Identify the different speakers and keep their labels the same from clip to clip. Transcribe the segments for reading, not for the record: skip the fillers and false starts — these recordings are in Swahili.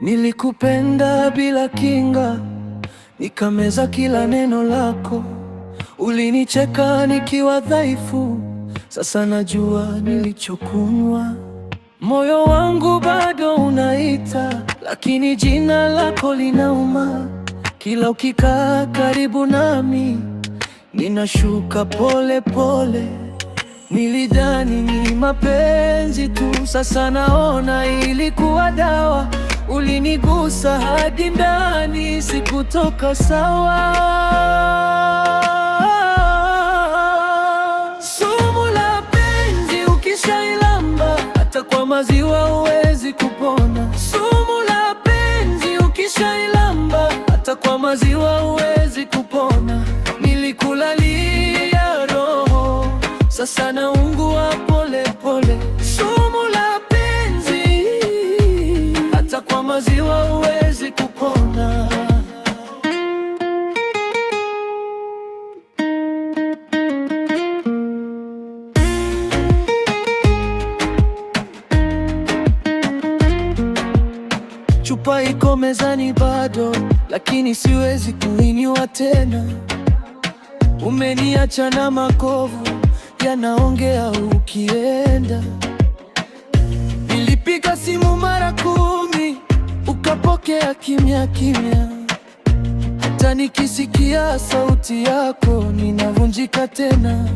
Speaker 1: Nilikupenda bila kinga, nikameza kila neno lako. Ulinicheka nikiwa dhaifu, sasa najua nilichokunywa. Moyo wangu bado unaita, lakini jina lako linauma. Kila ukikaa karibu nami, ninashuka pole pole. Nilidhani ni mapenzi tu, sasa naona ilikuwa dawa. Ulinigusa hadi ndani, sikutoka sawa. Sumu la penzi ukishailamba, hata kwa maziwa huwezi kupona. Sumu la penzi ukishailamba, hata kwa maziwa huwezi kupona. Nilikulalia roho, sasa naungua pole pole. Sumu la penzi, hata kwa maziwa huwezi kupona. Chupa iko mezani bado, lakini siwezi kuinywa tena. Umeniacha na makovu yanaongea ukienda. Nilipiga simu mara 10, ukapokea kimya kimya. Hata nikisikia sauti yako ninavunjika tena.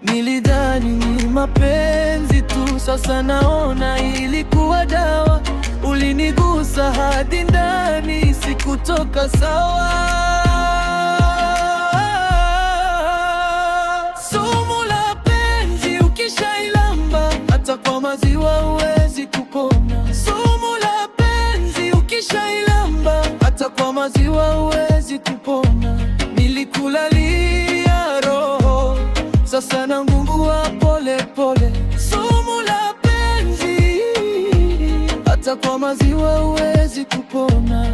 Speaker 1: Nilidhani ni mapenzi tu, sasa naona ilikuwa dawa. Ulinigusa hadi ndani, sikutoka sawa. Sumu la penzi ukishailamba, hata kwa maziwa huwezi kupona. Sumu la penzi ukishailamba, hata kwa maziwa huwezi kupona. Nilikulalia roho, sasa naungua pole pole. Sumu la penzi, hata kwa maziwa huwezi kupona.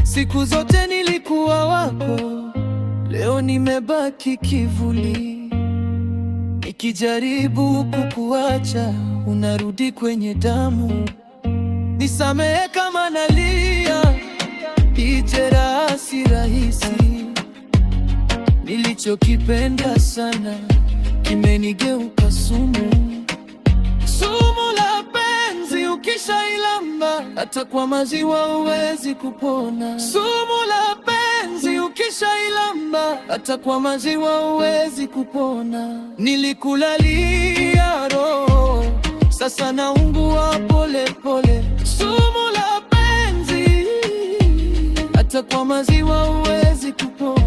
Speaker 1: Siku zote nilikuwa wako, leo nimebaki kivuli. Nikijaribu kukuacha, unarudi kwenye damu. Nisamehe kama nalia, hii jeraha si rahisi. Nilichokipenda sana kimenigeuka sumu. Sumu la penzi ukishailamba, hata kwa maziwa huwezi kupona. Sumu la penzi ukishailamba, hata kwa maziwa huwezi kupona. Nilikulalia roho, sasa naungua pole pole. Sumu la penzi, hata kwa maziwa huwezi kupona.